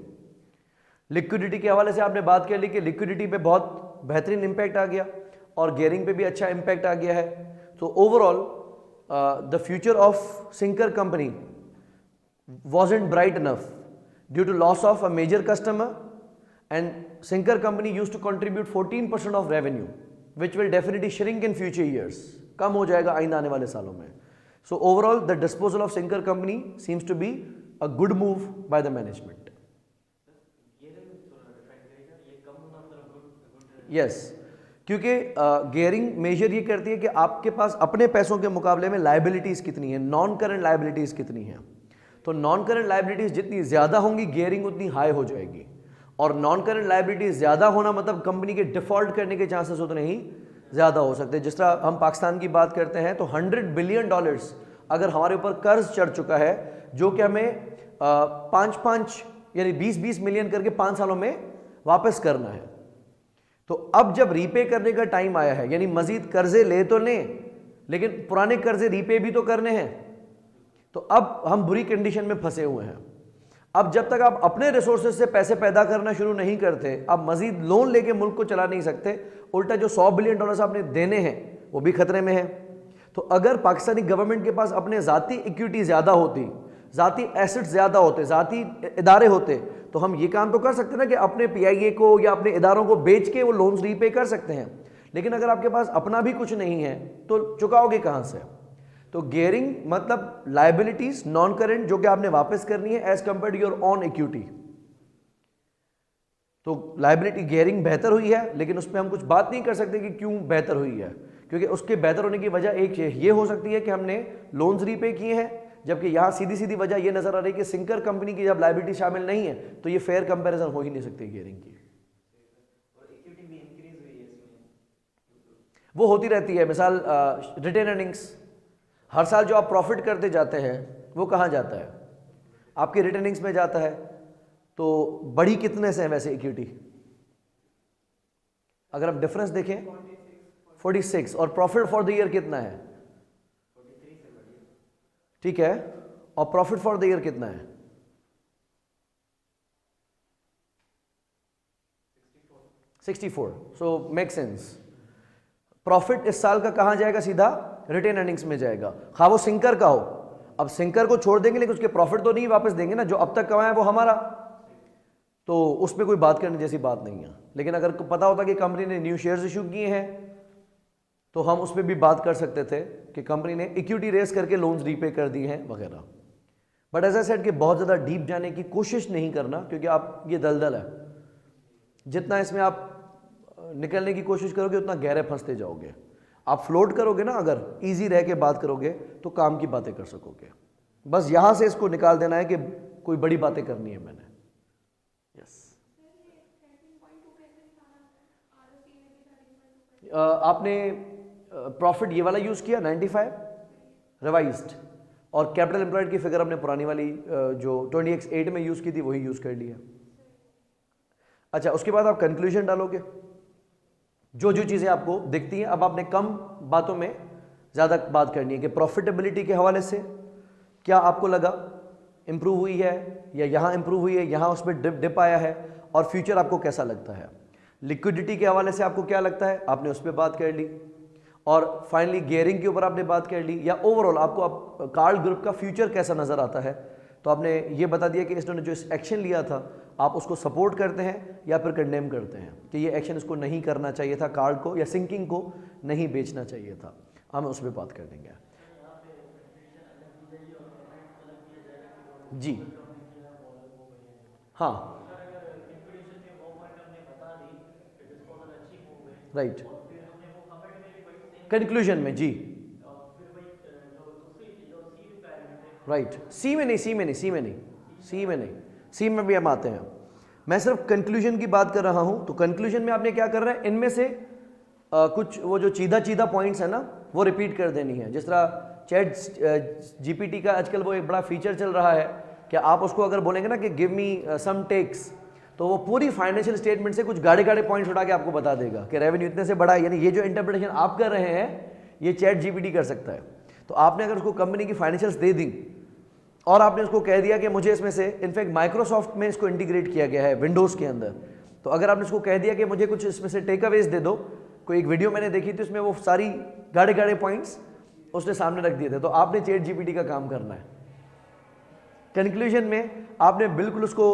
लिक्विडिटी के हवाले से आपने बात कर ली कि लिक्विडिटी पे बहुत बेहतरीन इंपैक्ट आ गया और गियरिंग पे भी अच्छा इंपैक्ट आ गया है। तो overall the future of sinker company wasn't bright enough due to loss of a major customer, and Sinker company used to contribute 14% of revenue, which will definitely shrink in future years. कम हो जाएगा आइंदा आने वाले सालों में। So overall the disposal of Sinker company seems to be a good move by the management. Yes, क्योंकि gearing major ये करती है कि आपके पास अपने पैसों के मुकाबले में लाइबिलिटीज कितनी है, नॉन करंट लाइबिलिटीज कितनी है। तो नॉन करंट लाइबिलिटीज जितनी ज्यादा होंगी गियरिंग उतनी हाई हो जाएगी, और नॉन करंट लाइबिलिटीज ज्यादा होना मतलब कंपनी के डिफॉल्ट करने के चांसेस उतने ही ज्यादा हो सकते हैं। जिस तरह हम पाकिस्तान की बात करते हैं तो $100 बिलियन अगर हमारे ऊपर कर्ज चढ़ चुका है, जो कि हमें 5 यानी 20 मिलियन करके 5 सालों में वापस करना है। तो अब जब रीपे करने का टाइम आया है, यानी मजीद कर्जे ले तो लें लेकिन पुराने कर्जे रीपे भी तो करने हैं, तो अब हम बुरी कंडीशन में फंसे हुए हैं। अब जब तक आप अपने रिसोर्सेज से पैसे पैदा करना शुरू नहीं करते, आप मजीद लोन लेके मुल्क को चला नहीं सकते, उल्टा जो $100 बिलियन आपने देने हैं वो भी खतरे में है। तो अगर पाकिस्तानी गवर्नमेंट के पास अपने जाती इक्विटी ज्यादा होती, जाती एसेट्स ज्यादा होते, जाती इदारे होते, तो हम ये काम तो कर सकते ना कि अपने PIA को या अपने इदारों को बेच के वो लोन्स रीपे कर सकते हैं। लेकिन अगर आपके पास अपना भी कुछ नहीं है तो चुकाओगे कहां से? तो गियरिंग मतलब लायबिलिटीज नॉन करेंट जो कि आपने वापस करनी है as compare to your on equity. तो लायबिलिटी गियरिंग बेहतर हुई है, लेकिन उस पर हम कुछ बात नहीं कर सकते कि क्यों बेहतर हुई है, क्योंकि उसके बेहतर होने की वजह एक ये हो सकती है कि हमने लोन्स रीपे किए हैं, जबकि यहां सीधी सीधी वजह यह नजर आ रही है कि सिंकर कंपनी की जब लायबिलिटी शामिल नहीं है तो ये फेयर कंपैरिजन हो ही नहीं सकती गियरिंग की। वो होती रहती है। मिसाल रिटेन अर्निंग्स, हर साल जो आप प्रॉफिट करते जाते हैं वो कहां जाता है? आपके रिटेन अर्निंग्स में जाता है। तो बड़ी कितने से है वैसे इक्विटी? अगर आप डिफरेंस देखें 46, और प्रॉफिट फॉर द ईयर कितना है? ठीक है, और प्रॉफिट फॉर द ईयर कितना है? 64। So make sense. प्रॉफिट इस साल का कहां जाएगा? सीधा रिटेन अर्निंग्स में जाएगा, खा वो सिंकर का हो। अब सिंकर को छोड़ देंगे लेकिन उसके प्रॉफिट तो नहीं वापस देंगे ना, जो अब तक कमाया वो हमारा, तो उसमें कोई बात करने जैसी बात नहीं है। लेकिन अगर पता होता कि कंपनी ने न्यू शेयर्स इशू किए हैं तो हम उस पर भी बात कर सकते थे कि कंपनी ने इक्विटी रेस करके लोन्स रीपे कर दिए हैं वगैरह। बट एज आई सेड कि बहुत ज़्यादा डीप जाने की कोशिश नहीं करना, क्योंकि आप ये दलदल है, जितना इसमें आप निकलने की कोशिश करोगे उतना गहरे फंसते जाओगे। आप फ्लोट करोगे ना, अगर इजी रह के बात करोगे तो काम की बातें कर सकोगे। बस यहां से इसको निकाल देना है कि कोई बड़ी बातें करनी है मैंने। यस, आपने प्रॉफिट ये वाला यूज किया 95 रिवाइज्ड, और कैपिटल एम्प्लॉयड की फिगर हमने पुरानी वाली जो 20x8 में यूज की थी वही यूज कर लिया। अच्छा, उसके बाद आप कंक्लूजन डालोगे, जो जो चीजें आपको दिखती हैं। अब आपने कम बातों में ज्यादा बात करनी है कि प्रॉफिटेबिलिटी के हवाले से क्या आपको लगा इंप्रूव हुई है, या यहां इंप्रूव हुई है, यहां उसमें डिप आया है, और फ्यूचर आपको कैसा लगता है। लिक्विडिटी के हवाले से आपको क्या लगता है, आपने उस पर बात कर ली, और फाइनली गियरिंग के ऊपर आपने बात कर ली, या ओवरऑल आपको कार्ल ग्रुप का फ्यूचर कैसा नजर आता है। तो आपने ये बता दिया कि इसने जो एक्शन लिया था आप उसको सपोर्ट करते हैं या फिर कंडेम करते हैं कि ये एक्शन इसको नहीं करना चाहिए था, कार्ड को या सिंकिंग को नहीं बेचना चाहिए था। हम उस पर बात कर देंगे। जी हाँ, राइट, कंक्लूजन में जी, राइट। सी में नहीं, सी में नहीं, सी में नहीं, सी में नहीं, सी में भी हम आते हैं। मैं सिर्फ कंक्लूजन की बात कर रहा हूं। तो कंक्लूजन में आपने क्या कर रहा है, इनमें से कुछ वो जो चीदा पॉइंट्स है ना वो रिपीट कर देनी है। जिस तरह चैट GPT का आजकल वो एक बड़ा फीचर चल रहा है कि आप उसको अगर बोलेंगे ना कि गिव मी सम टेक्स, तो वो पूरी फाइनेंशियल स्टेटमेंट से कुछ गाढ़े पॉइंट्स उठा के आपको बता देगा कि रेवेन्यू इतने से बड़ा है। यानी ये जो इंटरप्रिटेशन आप कर रहे हैं ये चैट GPT कर सकता है। तो आपने अगर उसको कंपनी की फाइनेंशियल्स दे दी और आपने उसको कह दिया कि मुझे इसमें से, इनफैक्ट माइक्रोसॉफ्ट में इसको इंटीग्रेट किया गया है विंडोज़ के अंदर, तो अगर आपने उसको कह दिया कि मुझे कुछ इसमें से टेक अवेज दे दो, कोई एक वीडियो मैंने देखी थी उसमें वो सारी गाढ़े गाढ़े पॉइंट्स उसने सामने रख दिए थे, तो आपने चैट जीपीटी का काम करना है। कंक्लूजन में आपने बिल्कुल उसको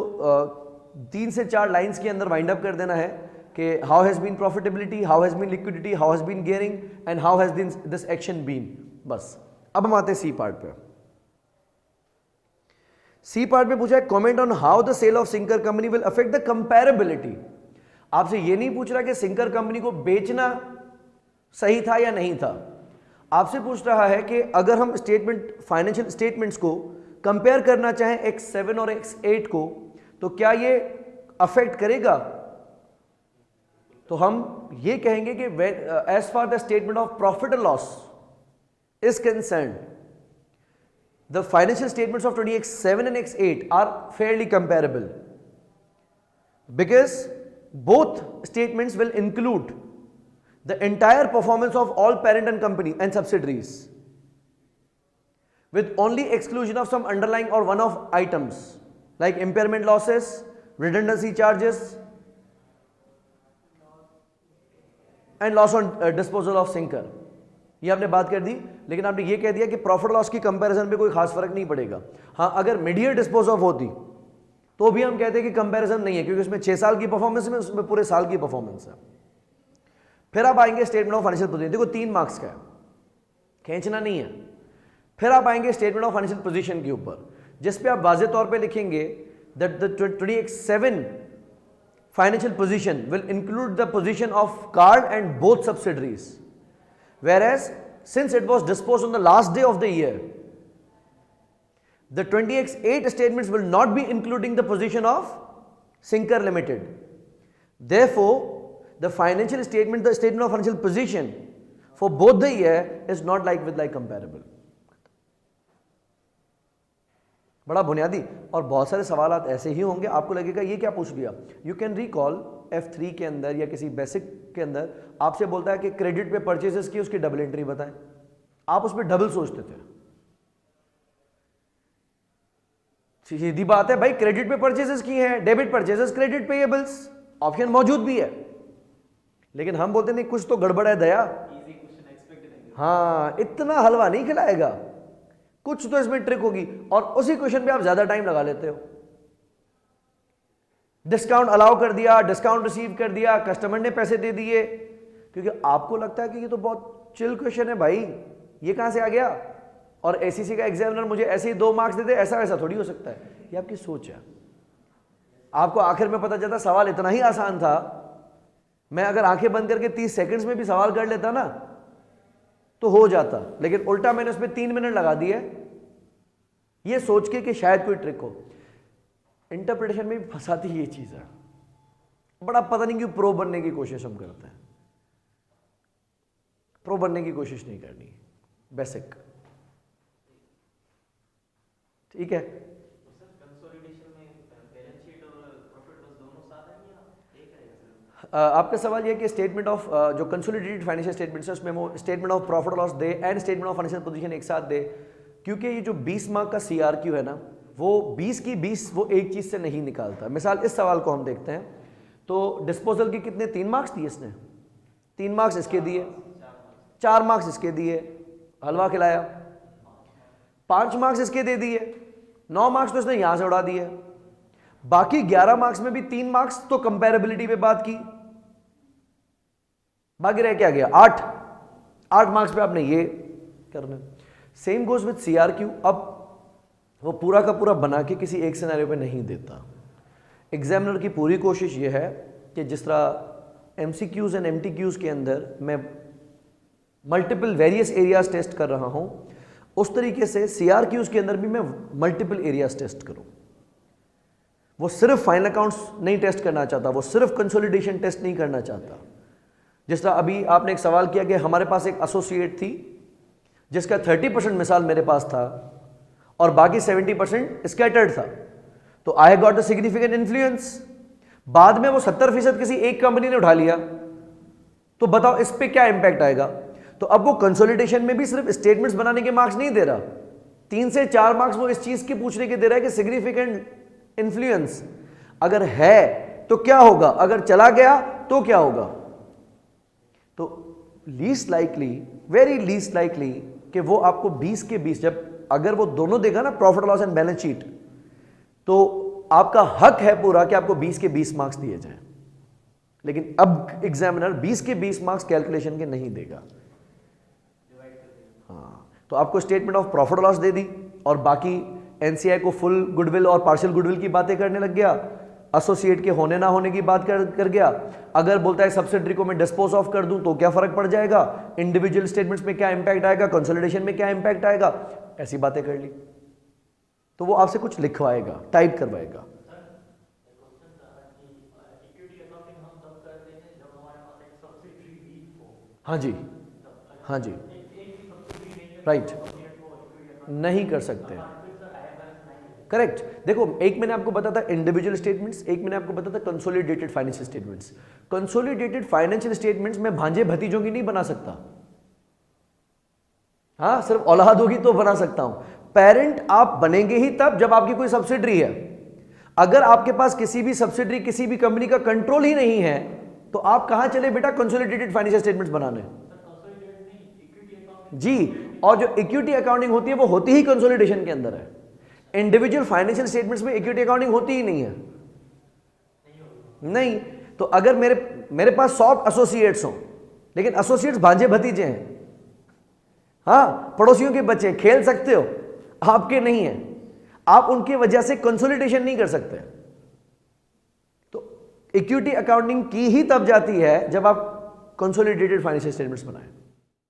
3 से 4 लाइंस के अंदर वाइंड अप कर देना है कि how has been profitability, how has been liquidity, how has been gearing and how has been this action been. बस अब हम आते हैं सी पार्ट पे। सी पार्ट में पूछा है comment on how the sale of sinker company will affect the comparability. आपसे ये नहीं पूछ रहा कि सिंकर कंपनी को बेचना सही था या नहीं था, आपसे पूछ रहा है कि अगर हम स्टेटमेंट, फाइनेंशियल स्टेटमेंट्स को कंपेयर करना चाहें X7 और X8 को, तो क्या ये अफेक्ट करेगा? तो हम ये कहेंगे कि as far the statement of profit and loss is concerned, the financial statements of 20X7 and X8 are fairly comparable because both statements will include the entire performance of all parent and company and subsidiaries with only exclusion of some underlying or one-off items like impairment losses, redundancy charges and loss on disposal of sinker। ये आपने बात कर दी, लेकिन आपने ये कह दिया कि प्रॉफिट लॉस की कंपैरिजन में कोई खास फर्क नहीं पड़ेगा। हाँ, अगर मिड ईयर डिस्पोज ऑफ होती तो भी हम कहते हैं कि कंपैरिजन नहीं है, क्योंकि उसमें 6 साल की परफॉर्मेंस में, उसमें पूरे साल की परफॉर्मेंस है। फिर आप आएंगे स्टेटमेंट ऑफ फाइनेंशियल पोजीशन, देखो 3 मार्क्स का है, खींचना नहीं है। फिर आप आएंगे स्टेटमेंट ऑफ फाइनेंशियल पोजीशन के ऊपर, जिसपे आप वाज़ेह तौर पे लिखेंगे that the 20X7 financial position will include the position of card and both subsidiaries, whereas since it was disposed on the last day of the year, the 20X8 statements will not be including the position of Sinker Limited. Therefore, the financial statement, the statement of financial position for both the year is not like with like comparable. बड़ा बुनियादी, और बहुत सारे सवाल ऐसे ही होंगे, आपको लगेगा ये क्या पूछ दिया। यू कैन रिकॉल F3 के अंदर या किसी बेसिक के अंदर आपसे बोलता है कि क्रेडिट पे परचेजेस की उसकी डबल एंट्री बताएं, आप उसमें डबल सोचते थे। सीधी बात है भाई, क्रेडिट पे परचेजेस की हैं, debit purchases, credit payables, option मौजूद भी है, लेकिन हम बोलते नहीं कुछ तो गड़बड़ है दया। हाँ, इतना हलवा नहीं खिलाएगा, कुछ तो इसमें ट्रिक होगी, और उसी क्वेश्चन पे आप ज्यादा टाइम लगा लेते हो। डिस्काउंट अलाउ कर दिया, डिस्काउंट रिसीव कर दिया, कस्टमर ने पैसे दे दिए, क्योंकि आपको लगता है कि ये तो बहुत चिल क्वेश्चन है भाई, ये कहां से आ गया, और एसीसी का एग्जामिनर मुझे ऐसे ही 2 मार्क्स देते, ऐसा वैसा थोड़ी हो सकता है। ये आपकी सोच है। आपको आखिर में पता चलता सवाल इतना ही आसान था, मैं अगर आंखें बंद करके 30 सेकंड्स में भी सवाल कर लेता ना तो हो जाता, लेकिन उल्टा मैंने उसमें 3 मिनट लगा दिए, ये सोच के कि शायद कोई ट्रिक हो। इंटरप्रिटेशन में भी फंसाती ये चीज है, बड़ा पता नहीं क्यों प्रो बनने की कोशिश हम करते हैं। प्रो बनने की कोशिश नहीं करनी, बेसिक ठीक है। आपका सवाल यह कि स्टेटमेंट ऑफ जो कंसोलिडेटेड फाइनेंशियल स्टेटमेंट्स है उसमें वो statement of profit loss they and statement of financial position एक साथ दे, क्योंकि ये जो 20 मार्क का CRQ है ना, वो 20 की 20 वो एक चीज से नहीं निकालता। मिसाल इस सवाल को हम देखते हैं, तो डिस्पोजल के कितने 3 मार्क्स दिए इसने, 3 मार्क्स इसके दिए, 4 मार्क्स इसके दिए, हलवा खिलाया, 5 मार्क्स इसके दे दिए, 9 मार्क्स तो इसने यहां से उड़ा दिए, बाकी 11 मार्क्स में भी 3 मार्क्स तो कंपैरेबिलिटी पे बात की, बाकी रह क्या गया 8 मार्क्स पे आपने ये करना। Same goes with CRQ। अब वो पूरा का पूरा बना के किसी एक सिनेरियो पे नहीं देता। एग्जामिनर की पूरी कोशिश ये है कि जिस तरह MCQs एंड MTQs के अंदर मैं मल्टीपल वेरियस एरियाज टेस्ट कर रहा हूं, उस तरीके से CRQs के अंदर भी मैं मल्टीपल एरियाज टेस्ट करूं। वो सिर्फ फाइनल अकाउंट्स नहीं टेस्ट करना चाहता, वो सिर्फ कंसोलिडेशन टेस्ट नहीं करना चाहता। जिस तरह अभी आपने एक सवाल किया कि हमारे पास एक एसोसिएट थी जिसका 30% मिसाल मेरे पास था और बाकी 70% स्कैटर्ड था, तो I got a significant influence. बाद में वो 70% किसी एक कंपनी ने उठा लिया, तो बताओ इस पे क्या इंपैक्ट आएगा। तो अब वो कंसोलिडेशन में भी सिर्फ स्टेटमेंट्स बनाने के मार्क्स नहीं दे रहा, 3 से 4 मार्क्स वो इस चीज के पूछने के दे रहा है कि सिग्निफिकेंट इन्फ्लुएंस अगर है तो क्या होगा, अगर चला गया तो क्या होगा। तो least likely, very least likely कि वो आपको 20 के 20, जब अगर वो दोनों देगा ना profit loss and balance sheet, तो आपका हक है पूरा कि आपको 20 के 20 मार्क्स दिए जाएं। लेकिन अब एग्जामिनर 20 के 20 मार्क्स कैलकुलेशन के नहीं देगा। हाँ, तो आपको स्टेटमेंट ऑफ प्रॉफिट लॉस दे दी और बाकी एनसीआई को फुल गुडविल और पार्शियल गुडविल की बातें करने लग गया, एसोसिएट के होने ना होने की बात कर गया। अगर बोलता है सब्सिडरी को मैं डिस्पोज ऑफ कर दूं तो क्या फर्क पड़ जाएगा, इंडिविजुअल स्टेटमेंट्स में क्या इंपैक्ट आएगा, कंसोलिडेशन में क्या इंपैक्ट आएगा, ऐसी बातें कर ली। तो वो आपसे कुछ लिखवाएगा, टाइप करवाएगा। हाँ जी, हाँ जी, राइट, नहीं कर सकते। करेक्ट। देखो, एक मैंने आपको बताया था इंडिविजुअल स्टेटमेंट्स, एक मैंने आपको बताया था consolidated financial statements. Consolidated financial statements में भांजे भतीजों की नहीं बना सकता। हाँ, सिर्फ औलाद होगी तो बना सकता हूं। पेरेंट आप बनेंगे ही तब जब आपकी कोई सब्सिडरी है। अगर आपके पास किसी भी सब्सिडरी, किसी भी कंपनी का कंट्रोल ही नहीं है, तो आप कहां चले बेटा कंसोलिडेटेड फाइनेंशियल स्टेटमेंट्स बनाने। जी, और जो इक्विटी अकाउंटिंग होती है वो होती ही कंसोलिडेशन के अंदर है। इंडिविजुअल फाइनेंशियल स्टेटमेंट्स में इक्विटी अकाउंटिंग होती ही नहीं है। नहीं, तो अगर मेरे पास 100 एसोसिएट्स हों, लेकिन एसोसिएट्स भांजे भतीजे हैं, हाँ, पड़ोसियों के बच्चे, खेल सकते हो, आपके नहीं है, आप उनकी वजह से कंसोलिडेशन नहीं कर सकते। तो इक्विटी अकाउंटिंग की ही तब जाती है जब आप कंसोलिडेटेड फाइनेंशियल स्टेटमेंट्स बनाएं।